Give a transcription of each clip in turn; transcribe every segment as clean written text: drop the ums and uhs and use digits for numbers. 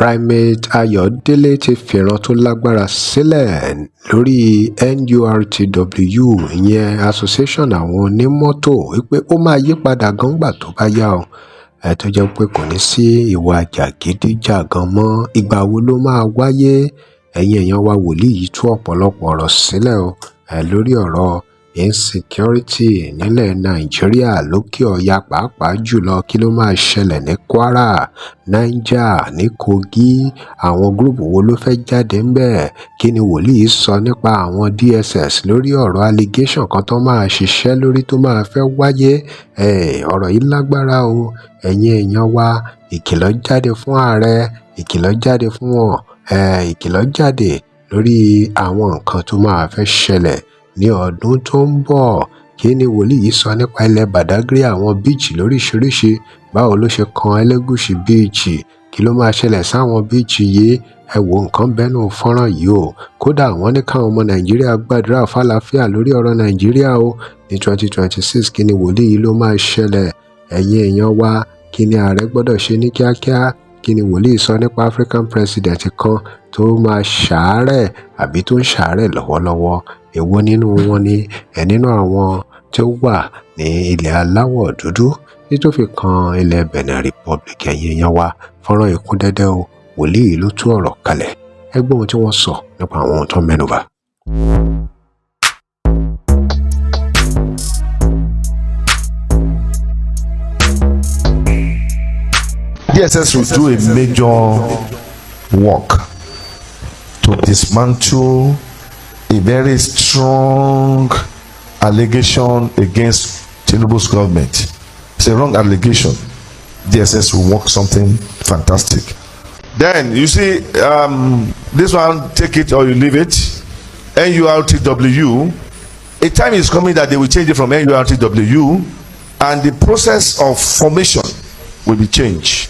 Primate Ayọ̀délé ti fìran tó lágbára sílẹ̀ lórí NURTW ìyẹn association àwọn onímọ́tò wípé ó máa yí padà gangba tó bá yá o tó jẹ́ pé kò ní sí ìwà jàgídíjàgan mọ́. Ìgbà wo ló máa wáyé? Ẹ̀yin èèyàn wa, wòlíì yìí tú ọ̀pọ̀lọpọ̀ ọ̀rọ̀ sílẹ̀ o lórí ọ̀rọ̀ insecurity nílẹ̀ Nàìjíríà lókè ọ̀yà pàápàá jùlọ. Kí ló máa ṣẹlẹ̀ ní Kwara, Niger, ní Kogi? Àwọn gúrùpù wo ló fẹ́ jáde ńbẹ̀? Kí ni wòlíì sọ nípa àwọn DSS lórí ọ̀rọ̀ allegation kan tó máa ṣiṣẹ́ lórí tó máa fẹ́ wáyé? Ọ̀rọ̀ yìí lágbára o. Ẹ̀yin èèyàn wa, ìkìlọ̀ jáde fún ààrẹ, ìkìlọ̀ jáde fún wọn, ìkìlọ̀ jáde lórí àwọn nǹkan tó máa fẹ́ ṣẹlẹ̀ ní ọdún tó ń bọ̀. Kí ni wòlíì yìí sọ nípa ilẹ̀ Badagry, àwọn bíìchì lóríṣiríṣi? Báwo ló ṣe kan Ẹlẹ́gùṣì bíìchì? Kí ló máa ṣẹlẹ̀ sáwọn bíìchì yìí? Ẹ wo nǹkan bẹ́nu fọ́nrán yìí o. Kódà wọ́n ní káwọn ọmọ Nàìjíríà gbàdúrà fàlàáfíà lórí ọ̀rọ̀ Nàìjíríà o ní 2026. Kí ni wòlíì yìí ló máa ṣẹlẹ̀? Ẹ̀yin èèyàn wa, kí ni ààrẹ gbọ́dọ̀ ṣe ní kíákíá? Kí ni wòlíì sọ nípa African president kan tó máa ṣàárẹ̀ àbí tó ń ṣàárẹ̀ lọ́wọ́lọ́wọ́? Èwo nínú wọn ni nínú àwọn tí ó wà ní ilẹ̀ aláwọ̀ dúdú tí tó fi kan ilẹ̀ Benin Republic? Ẹ̀yin èèyàn wa, fọ́nrán ikún dẹ́dẹ́ o. Wòlíì ló tú ọ̀rọ̀ kalẹ̀. Ẹ gbọ́ ohun tí wọ́n sọ nípa àwọn ohun tó mẹ́nubà. DSS will do a major work to dismantle a very strong allegation against Tinubu's government. It's a wrong allegation. DSS will work something fantastic. Then you see, this one, take it or you leave it. NURTW, a time is coming that they will change it from NURTW, and the process of formation will be changed.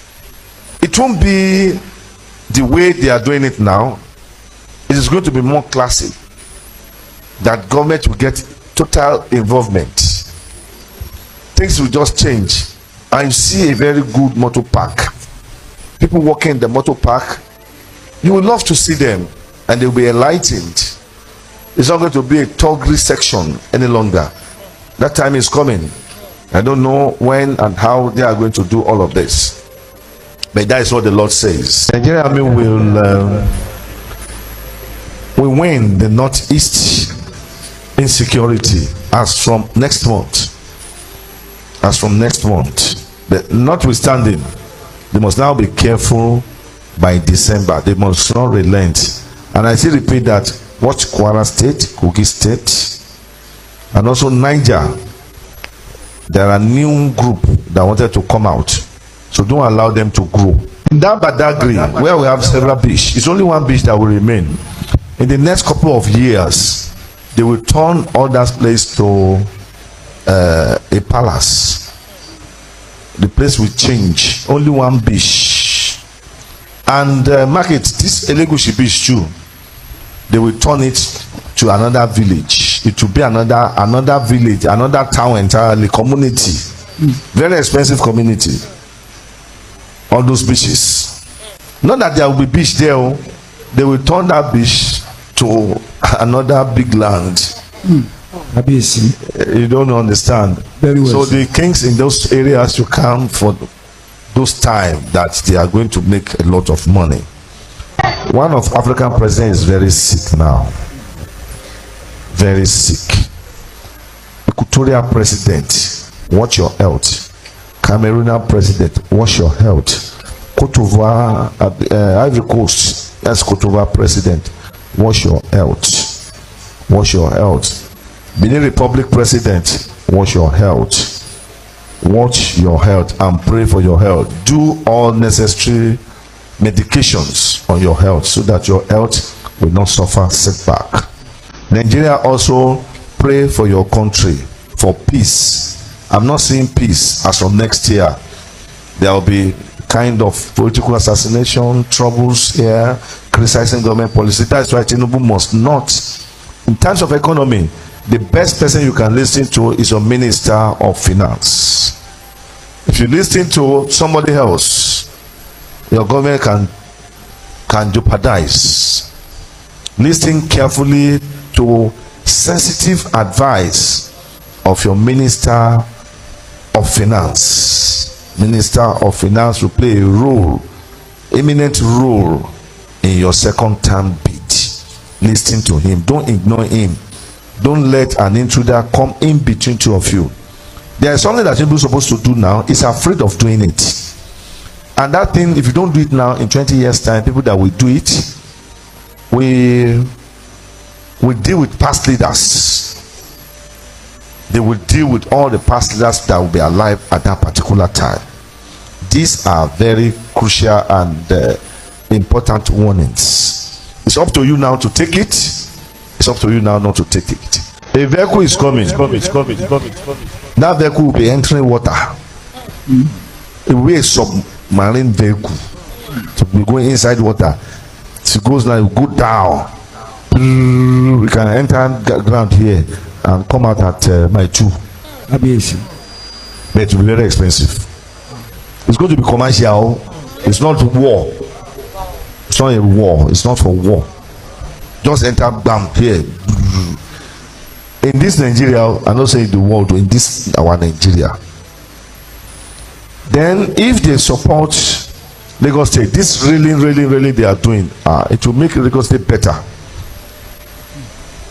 It won't be the way they are doing it now. It is going to be more classy. That government will get total involvement. Things will just change. And you see a very good motor park. People walking in the motor park, you will love to see them and they'll be enlightened. It's not going to be a toggery section any longer. That time is coming. I don't know when and how they are going to do all of this. But that is what the Lord says. Nigeria Army will win the Northeast insecurity as from next month. As from next month. But notwithstanding, they must now be careful by December. They must not relent. And I still repeat that, watch Kwara State, Kogi State, and also Niger. There are new group that wanted to come out. So don't allow them to grow. In that Badagry, where we have several beaches, it's only one beach that will remain. In the next couple of years, they will turn all that place to a palace. The place will change. Only one beach. And market, this Elegushi beach too, they will turn it to another village. It will be another village, another town entirely, community. Very expensive community. All those beaches. Not that there will be beach there. They will turn that beach to another big land. You don't understand. Very well. So the kings in those areas to come for those time that they are going to make a lot of money. One of African presidents is very sick now. Very sick. Equatorial president, watch your health. Cameroonian president, watch your health. Cote d'Ivoire, Ivory Coast, that's Cote d'Ivoire president, watch your health. Watch your health. Benin Republic president, watch your health. Watch your health and pray for your health. Do all necessary medications on your health so that your health will not suffer setback. Nigeria also, pray for your country for peace. I'm not seeing peace as from next year. There will be kind of political assassination, troubles here, criticizing government policy. That's why Tinubu must not. In terms of economy, the best person you can listen to is your Minister of Finance. If you listen to somebody else, your government can can jeopardize. Listen carefully to sensitive advice of your Minister of Finance. Minister of Finance will play a role, eminent role in your second term bid. Listen to him. Don't ignore him. Don't let an intruder come in between two of you. There is something that you're supposed to do now. Is afraid of doing it. And that thing, if you don't do it now, in 20 years' time, people that will do it, we deal with past leaders. They will deal with all the past leaders that will be alive at that particular time. These are very crucial and important warnings. It's up to you now to take it. It's up to you now not to take it. A vehicle is coming. That vehicle will be entering water. It will be a submarine vehicle. To be going inside water. It goes now, it will go down. We can enter ground here and come out at my 2. But it will be very expensive. It's going to be commercial. It's not war. It's not a war. It's not for war. Just enter bam here. In this Nigeria, I'm not saying the world, in this our Nigeria. Then if they support Lagos State, this really they are doing, it will make Lagos State better.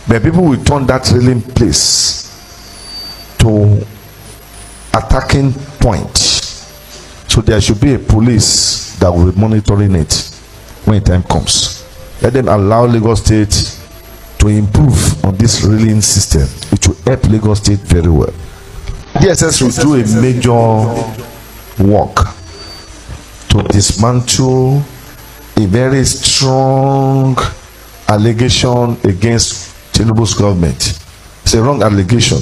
But people will turn that railing place to attacking point. So there should be a police that will be monitoring it when time comes. Let them allow Lagos State to improve on this railing system. It will help Lagos State very well. DSS will do a major work to dismantle a very strong allegation against Tinubu's government. It's a wrong allegation.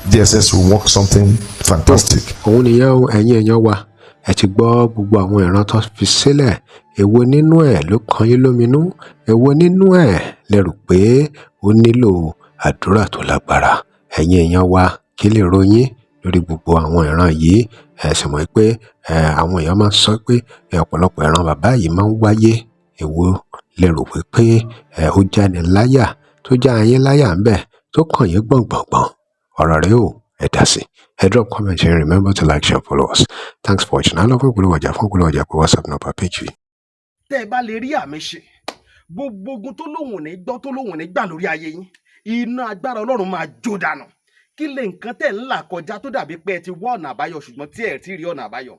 DSS will work something fantastic. Òun nìyẹn o, ẹ̀yin èèyàn wa, ẹ ti gbọ́ gbogbo àwọn ìran tó fi sílẹ̀. Èwo nínú ẹ̀ ló kan yín lóminú? Èwo nínú ẹ̀ lẹ rò pé ó nílò àdúrà tó lágbára? Ẹ̀yin èèyàn wa, kí lè ròyìn lórí gbogbo àwọn ìran yìí? Ẹ sì mọ̀ pé àwọn èèyàn máa ń sọ pé ọ̀pọ̀lọpọ̀ ìran bàbá yìí máa ń wáyé. Èwo lẹ rò pé ó jáni láyà, tó já yín láyà ń bẹ̀, tó kàn yín gbọ̀ngbọ̀ngbọ̀n? Ọ̀rọ̀ rẹ o, ẹ dá sí. Ẹ drop comment and remember to like, share, follow us. Thanks for watching. I love you. Fún ọjà pé WhatsApp number page. Tẹ́ ẹ bá lè rí àmì ṣe, gbogbo ogun tó lóhùn ní gbọ́ tó lóhùn ní gbà lórí ayé yín, iná agbára Ọlọ́run máa jó dànù. Kí lè nǹkan tẹ́ ń là kọjá tó dàbí pé ẹ ti wá ọ̀nà àbáyọ ṣùgbọ́n tí ẹ ti rí ọ̀nà àbáyọ.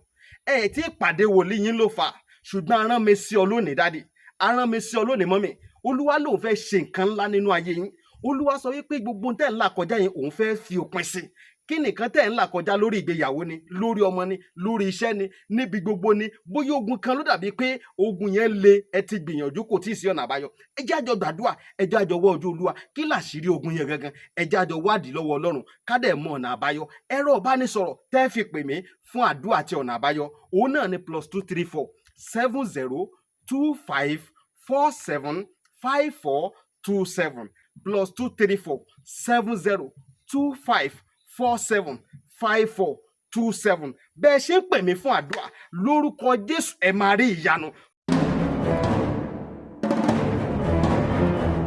Ẹ ti pàdé wòlíì yín ló fà, ṣùgbọ́n arán mi sí ọ lónìí dádì, arán mi sí ọ lónìí mọ́mì. Olúwa lòun fẹ́ ṣe nǹkan ńlá nínú ayé yín. Olúwa sọ wípé gbogbo tẹ́ ń là kọjá yín òun fẹ́ fi òpin sí. Kí nìkan tẹ́ ń là kọjá lórí ìgbéyàwó ni, lórí ọmọ ni, lórí iṣẹ́ ni, níbi gbogbo ni, bóyá ogun kan ló dàbí pé ogun yẹn le, ẹ ti gbìyànjú kò tí ì sí ọ̀nà àbáyọ. Ẹ jẹ́ àjọ gbàdúrà, ẹ jẹ́ àjọ wá ojú Olúwa, kí làṣírí ogun yẹn gangan, ẹ jẹ́ àjọ wádìí lọ́wọ́ Ọlọ́run, ká dẹ̀ mọ ọ̀nà àbáyọ. Ẹ̀rọ ìbánisọ̀rọ̀ tẹ́ fi pè mí fún àdúrà àti ọ̀nà àbáyọ, òun náà ni +234 70 25 47 5427 +234 70 25 47 5427. Bẹ́ẹ̀ ṣe ń pè mí fún àdúrà lórúkọ Jésù, ẹ máa rí ìyanu.